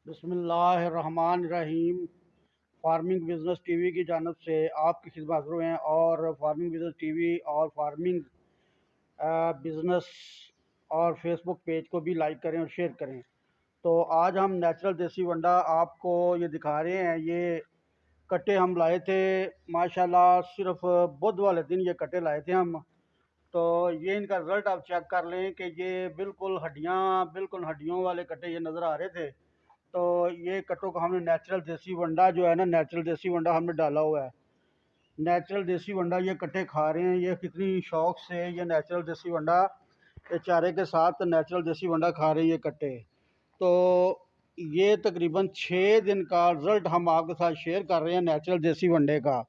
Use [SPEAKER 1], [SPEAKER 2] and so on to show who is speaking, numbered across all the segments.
[SPEAKER 1] बिस्मिल्लाहिर्रहमानिर्रहीम। Farming business TV की जानब से आपकी खिदमत हाज़िर हैं और फार्मिंग बिजनेस टीवी और फार्मिंग बिजनेस और फेसबुक पेज को भी लाइक करें और शेयर करें। तो आज हम नेचुरल देसी वंडा आपको ये दिखा रहे हैं। ये कट्टे हम लाए थे माशाल्लाह, सिर्फ बुध वाले दिन ये कट्टे लाए थे हम। तो ये इनका रिज़ल्ट आप चेक कर लें कि ये बिल्कुल हड्डियों वाले कट्टे ये नज़र आ रहे थे। तो ये कट्टों को हमने नेचुरल देसी वंडा जो है ना, नेचुरल देसी वंडा हमने डाला हुआ है। नेचुरल देसी वंडा ये कट्टे खा रहे हैं। ये कितनी शौक से ये नेचुरल देसी वंडा ये चारे के साथ नेचुरल देसी वंडा खा रहे हैं ये कट्टे। तो ये तकरीबन 6 दिन का रिज़ल्ट हम आपके साथ शेयर कर रहे हैं नेचुरल देसी वंडे का।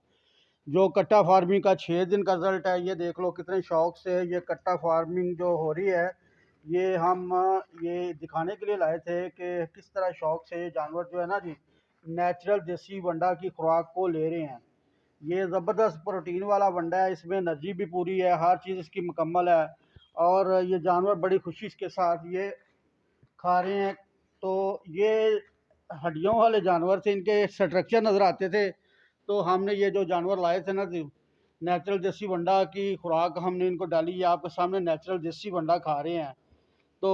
[SPEAKER 1] जो कट्टा फार्मिंग का 6 दिन का रिज़ल्ट है, ये देख लो कितने शौक से ये कट्टा फार्मिंग जो हो रही है। ये हम ये दिखाने के लिए लाए थे कि किस तरह शौक से ये जानवर जो है ना जी, नेचुरल देसी वंडा की खुराक को ले रहे हैं। ये ज़बरदस्त प्रोटीन वाला वंडा है, इसमें एनर्जी भी पूरी है, हर चीज़ इसकी मुकम्मल है और ये जानवर बड़ी खुशी के साथ ये खा रहे हैं। तो ये हड्डियों वाले जानवर थे, इनके स्ट्रक्चर नज़र आते थे। तो हमने ये जो जानवर लाए थे ना जी, नेचुरल देसी वंडा की खुराक हमने इनको डाली। ये आपके सामने नेचुरल देसी वंडा खा रहे हैं। तो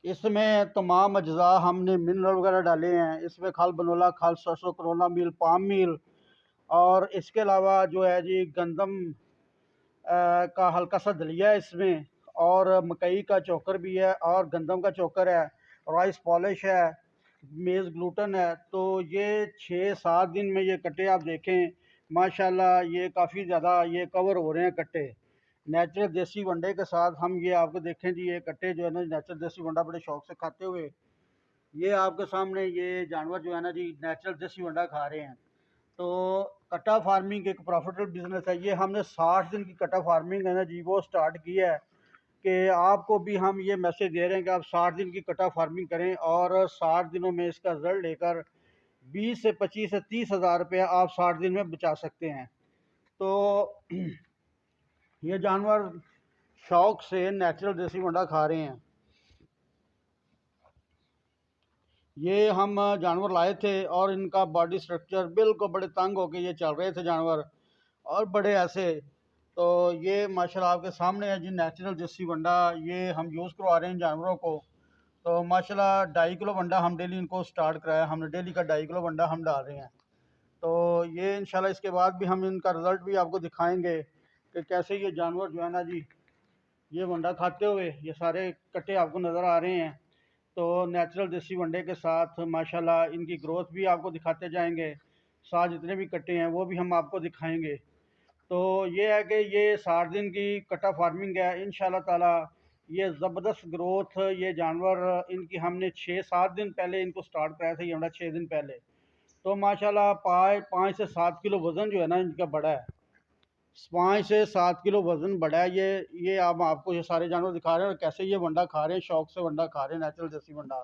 [SPEAKER 1] इसमें तमाम अज्जा हमने मिनरल वगैरह डाले हैं। इसमें खल बनोला, खल सरसों, करोला मील, पाम मील और इसके अलावा जो है जी गंदम का हल्का सा दलिया है इसमें, और मकई का चोकर भी है और गंदम का चोकर है, राइस पॉलिश है, मेज़ ग्लूटन है। तो ये 6-7 दिन में ये कट्टे आप देखें माशाल्लाह, ये काफ़ी ज़्यादा ये कवर हो रहे हैं कट्टे नेचुरल देसी वंडे के साथ। हम ये आपको देखें जी, ये कट्टे जो है ना नेचुरल देसी वंडा बड़े शौक से खाते हुए ये आपके सामने ये जानवर जो है ना जी नेचुरल देसी वंडा खा रहे हैं। तो कट्टा फार्मिंग एक प्रॉफिटेबल बिजनेस है। ये हमने 60 दिन की कट्टा फार्मिंग है ना जी वो स्टार्ट की है कि आपको भी हम ये मैसेज दे रहे हैं कि आप 60 दिन की कट्टा फार्मिंग करें और 60 दिनों में इसका रिजल्ट लेकर 20 से 25 से 30 हज़ार रुपया आप 60 दिन में बचा सकते हैं। तो ये जानवर शौक से नेचुरल देसी वंडा खा रहे हैं। ये हम जानवर लाए थे और इनका बॉडी स्ट्रक्चर बिल्कुल बड़े तंग होके ये चल रहे थे जानवर और बड़े ऐसे। तो ये माशाल्लाह आपके सामने है जी नेचुरल देसी वंडा, ये हम यूज़ करवा रहे हैं जानवरों को। तो माशाल्लाह 2.5 किलो वंडा हम डेली इनको स्टार्ट कराया हमने, डेली का 2.5 किलो वंडा हम डाल रहे हैं। तो ये इंशाल्लाह इसके बाद भी हम इनका रिज़ल्ट भी आपको दिखाएंगे कि कैसे ये जानवर जो है ना जी ये वंडा खाते हुए ये सारे कट्टे आपको नज़र आ रहे हैं। तो नेचुरल देसी वंडे के साथ माशाल्लाह इनकी ग्रोथ भी आपको दिखाते जाएंगे, साथ जितने भी कट्टे हैं वो भी हम आपको दिखाएंगे। तो ये है कि ये 60 दिन की कट्टा फार्मिंग है इंशाल्लाह ताला। ये ज़बरदस्त ग्रोथ ये जानवर इनकी हमने 6-7 दिन पहले इनको स्टार्ट कराया था, ये हमारा 6 दिन पहले। तो माशाल्लाह 5 से 7 किलो वज़न जो है ना इनका बढ़ा है। 5 से 7 किलो वज़न बढ़ा है ये आप आपको ये सारे जानवर दिखा रहे हैं और कैसे ये वंडा खा रहे हैं, शौक से वंडा खा रहे हैं नेचुरल देसी वंडा।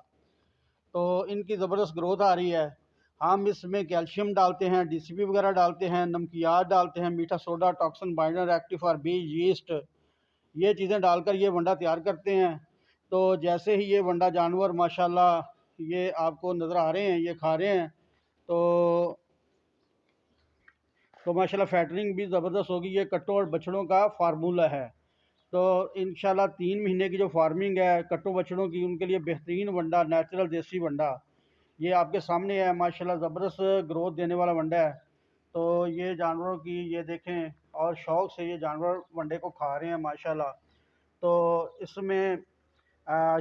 [SPEAKER 1] तो इनकी ज़बरदस्त ग्रोथ आ रही है। हम इसमें कैल्शियम डालते हैं, डीसीपी वगैरह डालते हैं, नमकियात डालते हैं, मीठा soda, toxin binder, active for बीज, यीस्ट, ये चीज़ें डालकर ये वंडा तैयार करते हैं। तो जैसे ही ये वंडा जानवर माशाल्लाह ये आपको नज़र आ रहे हैं ये खा रहे हैं। तो माशाल्लाह फैटरिंग भी ज़बरदस्त होगी। ये कट्टों और बछड़ों का फार्मूला है। तो इंशाल्लाह 3 महीने की जो फार्मिंग है कट्टों बछड़ों की, उनके लिए बेहतरीन वंडा नेचुरल देसी वंडा ये आपके सामने है। माशाल्लाह ज़बरदस्त ग्रोथ देने वाला वंडा है। तो ये जानवरों की ये देखें और शौक़ से ये जानवर वंडे को खा रहे हैं माशाल्लाह। तो इसमें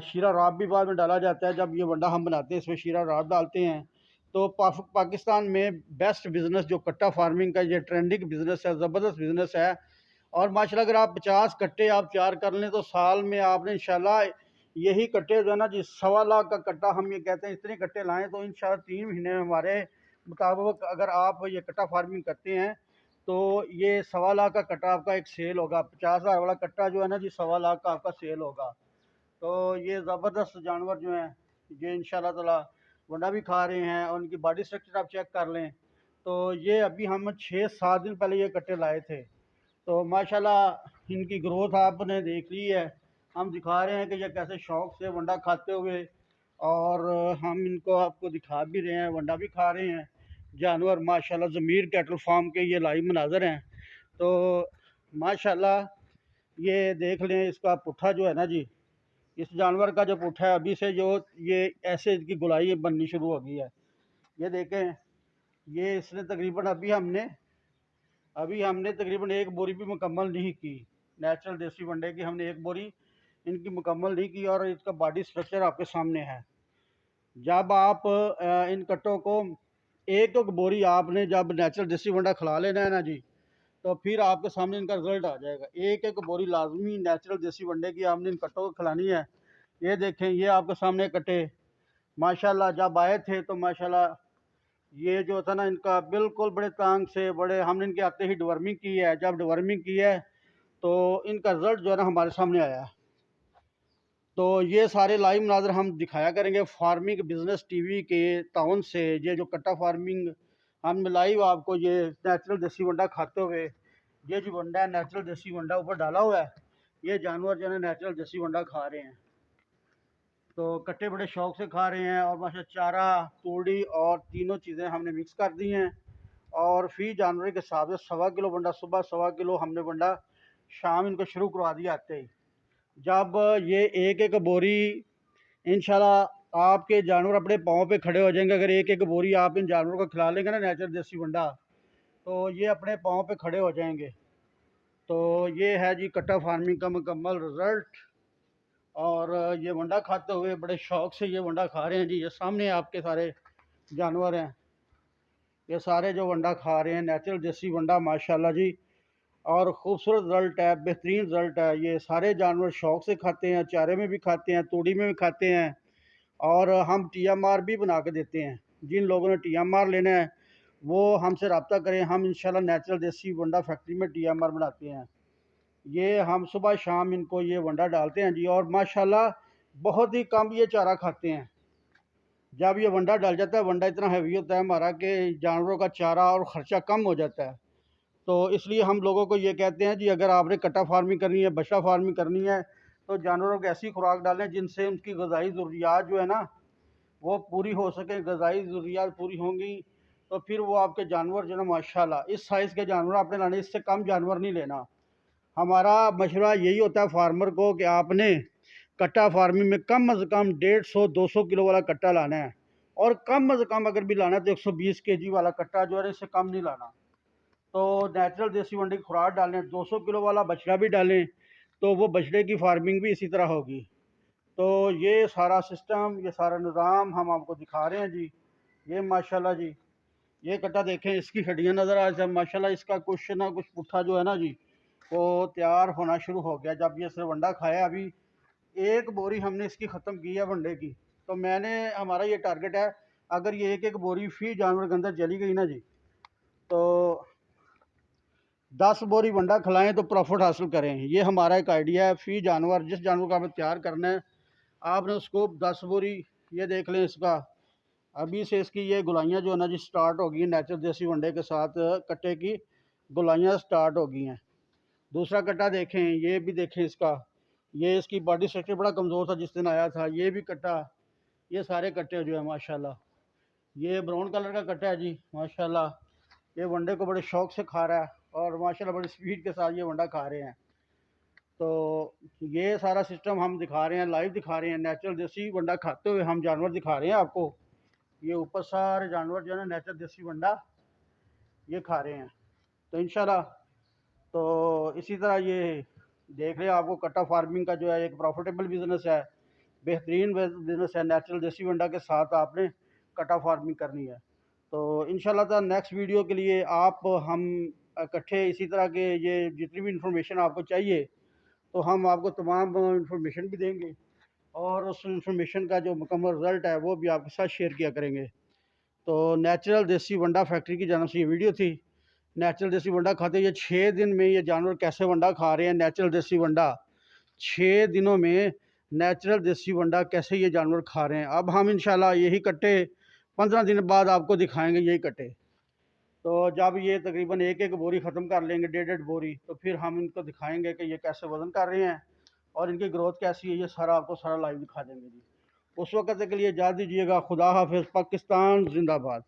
[SPEAKER 1] शीरा राब भी बाद में डाला जाता है। जब ये वंडा हम बनाते हैं इसमें शीरा राब डालते हैं। तो पाकिस्तान में बेस्ट बिज़नेस जो कट्टा फार्मिंग का ये ट्रेंडिंग बिज़नेस है, ज़बरदस्त बिज़नेस है। और माशाल्लाह अगर आप 50 कट्टे आप तैयार कर लें तो साल में आपने इंशाल्लाह यही कट्टे जो है ना जी 1.25 लाख का कट्टा हम ये कहते हैं, इतने कट्टे लाएँ तो इंशाल्लाह 3 महीने में हमारे मुताबिक अगर आप ये कट्टा फार्मिंग करते हैं तो ये 1.25 लाख का कट्टा आपका एक सेल होगा। 50,000 वाला कट्टा जो है ना जी 1.25 लाख का आपका सेल होगा। तो ये ज़बरदस्त जानवर जो हैं ये इंशाल्लाह ताला वंडा भी खा रहे हैं और उनकी बॉडी स्ट्रक्चर आप चेक कर लें। तो ये अभी हम 6-7 दिन पहले ये कट्टे लाए थे। तो माशाल्लाह इनकी ग्रोथ आपने देख ली है। हम दिखा रहे हैं कि ये कैसे शौक़ से वंडा खाते हुए और हम इनको आपको दिखा भी रहे हैं, वंडा भी खा रहे हैं जानवर। माशाल्लाह ज़मीर कैटल फार्म के ये लाइव मनाज़र हैं। तो माशाल्लाह ये देख लें, इसका पुट्ठा जो है ना जी, इस जानवर का जो पुट्ठा है अभी से जो ये ऐसे इसकी गुलाई बननी शुरू हो गई है। ये देखें, ये इसने तकरीबन अभी हमने तकरीबन एक बोरी भी मुकम्मल नहीं की। नेचुरल देसी वंडे की हमने एक बोरी इनकी मुकम्मल नहीं की और इसका बॉडी स्ट्रक्चर आपके सामने है। जब आप इन कट्टों को एक एक बोरी आपने जब नेचुरल देसी वंडा खिला लेना है ना जी, तो फिर आपके सामने इनका रिजल्ट आ जाएगा। एक एक बोरी लाजमी नेचुरल देसी वंडे की आपने इन कट्टों को खिलानी है। ये देखें, ये आपके सामने कट्टे माशाल्लाह जब आए थे तो माशाल्लाह ये जो था ना इनका बिल्कुल बड़े तांग से बड़े, हमने इनके आते ही डिवर्मिंग की है। जब डिवर्मिंग की है तो इनका रिजल्ट जो है ना हमारे सामने आया। तो ये सारे लाइव मनाज़र हम दिखाया करेंगे फार्मिंग बिजनेस टीवी के ताउन से। ये जो कट्टा फार्मिंग हम लाइव आपको ये नेचुरल देसी वंडा खाते हुए, ये जो वंडा है नेचुरल देसी वंडा ऊपर डाला हुआ है, ये जानवर जो है नेचुरल देसी वंडा खा रहे हैं। तो कट्टे बड़े शौक से खा रहे हैं और माशा चारा तूड़ी और तीनों चीज़ें हमने मिक्स कर दी हैं। और फी जानवर के हिसाब से 1.25 किलो वंडा सुबह, 1.25 किलो हमने वंडा शाम इनको शुरू करवा दिया आते ही। जब ये एक एक बोरी इंशाल्लाह आपके जानवर अपने पाँव पे खड़े हो जाएंगे। अगर एक एक बोरी आप इन जानवरों को खिला लेंगे ना नेचुरल देसी वंडा, तो ये अपने पाँव पे खड़े हो जाएंगे। तो ये है जी कट्टा फार्मिंग का मुकम्मल रिज़ल्ट। और ये वंडा खाते हुए बड़े शौक से ये वंडा खा रहे हैं जी। ये सामने आपके सारे जानवर हैं, ये सारे जो वंडा खा रहे हैं नेचुरल देसी वंडा माशाल्लाह जी। और ख़ूबसूरत रिज़ल्ट है, बेहतरीन रिज़ल्ट है। ये सारे जानवर शौक से खाते हैं, चारे में भी खाते हैं, तूड़ी में भी खाते हैं। और हम TMR भी बना के देते हैं। जिन लोगों ने TMR लेना है वो हमसे रब्ता करें, हम इंशाल्लाह नेचुरल देसी वंडा फैक्ट्री में TMR बनाते हैं। ये हम सुबह शाम इनको ये वंडा डालते हैं जी। और माशाल्लाह बहुत ही कम ये चारा खाते हैं। जब ये वंडा डल जाता है, वंडा इतना हैवी होता है हमारा कि जानवरों का चारा और ख़र्चा कम हो जाता है। तो इसलिए हम लोगों को ये कहते हैं जी, अगर आपने कट्टा फार्मिंग करनी है, बछड़ा फार्मिंग करनी है, तो जानवरों को ऐसी खुराक डालें जिनसे उनकी ग़िज़ाई ज़रूरियात जो है ना वो पूरी हो सके। ग़िज़ाई ज़रूरियात पूरी होंगी तो फिर वो आपके जानवर जो है ना माशाल्लाह इस साइज़ के जानवर आपने लाने, इससे कम जानवर नहीं लेना। हमारा मशवरा यही होता है फार्मर को कि आपने कट्टा फार्मिंग में कम अज़ कम 150-200 किलो वाला कट्टा लाना है। और कम अज़ कम अगर भी लाना है तो 120 kg वाला कट्टा जो है इससे कम नहीं लाना। तो नेचुरल देसी वंडे की खुराक डालें, 200 किलो वाला बछड़ा भी डालें तो वो बछड़े की फार्मिंग भी इसी तरह होगी। तो ये सारा सिस्टम, ये सारा निज़ाम हम आपको दिखा रहे हैं जी। ये माशाल्लाह जी, ये कट्टा देखें, इसकी हड्डियाँ नज़र आ जाए माशाल्लाह। इसका कुछ ना कुछ पुट्ठा जो है ना जी वो तैयार होना शुरू हो गया। जब ये सिर्फ वंडा खाया, अभी एक बोरी हमने इसकी ख़त्म की है वंडे की। तो हमारा ये टारगेट है, अगर ये एक एक बोरी फी जानवर के अंदर चली गई ना जी, तो 10 बोरी वंडा खिलाएं तो प्रॉफिट हासिल करें। ये हमारा एक आइडिया है। फी जानवर, जिस जानवर को आपने तैयार करना है, आपने उसको 10 बोरी, ये देख लें इसका अभी से इसकी ये गुलाइयाँ जो है ना जी स्टार्ट हो गई हैं। नेचुरल देसी वंडे के साथ कट्टे की गुलाइयाँ स्टार्ट हो गई हैं। दूसरा कट्टा देखें, ये भी देखें इसका, ये इसकी बॉडी स्ट्रक्चर बड़ा कमज़ोर था जिस दिन आया था। ये भी कट्टा, ये सारे कट्टे जो है माशाल्लाह, ये ब्राउन कलर का कट्टा है जी माशाल्लाह। ये वंडे को बड़े शौक से खा रहा है और माशाल्लाह बड़ी स्पीड के साथ ये वंडा खा रहे हैं। तो ये सारा सिस्टम हम दिखा रहे हैं, लाइव दिखा रहे हैं। नेचुरल देसी वंडा खाते हुए हम जानवर दिखा रहे हैं आपको। ये ऊपर सारे जानवर जो है ना नेचुरल देसी वंडा ये खा रहे हैं। तो इंशाल्लाह तो इसी तरह ये देख रहे हैं, आपको कट्टा फार्मिंग का जो है एक प्रॉफिटेबल बिज़नेस है, बेहतरीन बिज़नेस है। नेचुरल देसी वंडा के साथ आपने कट्टा फार्मिंग करनी है। तो इंशाल्लाह नेक्स्ट वीडियो के लिए हम इकट्ठे इसी तरह के ये जितनी भी इंफॉर्मेशन आपको चाहिए तो हम आपको तमाम इंफॉर्मेशन भी देंगे और उस इंफॉर्मेशन का जो मुकम्मल रिज़ल्ट है वो भी आपके साथ शेयर किया करेंगे। तो नेचुरल देसी वंडा फैक्ट्री की जानिब से ये वीडियो थी। नेचुरल देसी वंडा खाते, ये 6 दिन में ये जानवर कैसे वंडा खा रहे हैं। नेचुरल देसी वंडा 6 दिनों में नेचुरल देसी वंडा कैसे ये जानवर खा रहे हैं। अब हम इंशाल्लाह यही कट्टे 15 दिन बाद आपको दिखाएंगे, यही कट्टे। तो जब ये तकरीबन एक एक बोरी ख़त्म कर लेंगे, 1.5 बोरी, तो फिर हम इनको दिखाएंगे कि ये कैसे वज़न कर रहे हैं और इनकी ग्रोथ कैसी है। ये सारा आपको सारा लाइव दिखा देंगे जी। उस वक्त के लिए इजाज़त दीजिएगा। खुदा हाफिज़। पाकिस्तान जिंदाबाद।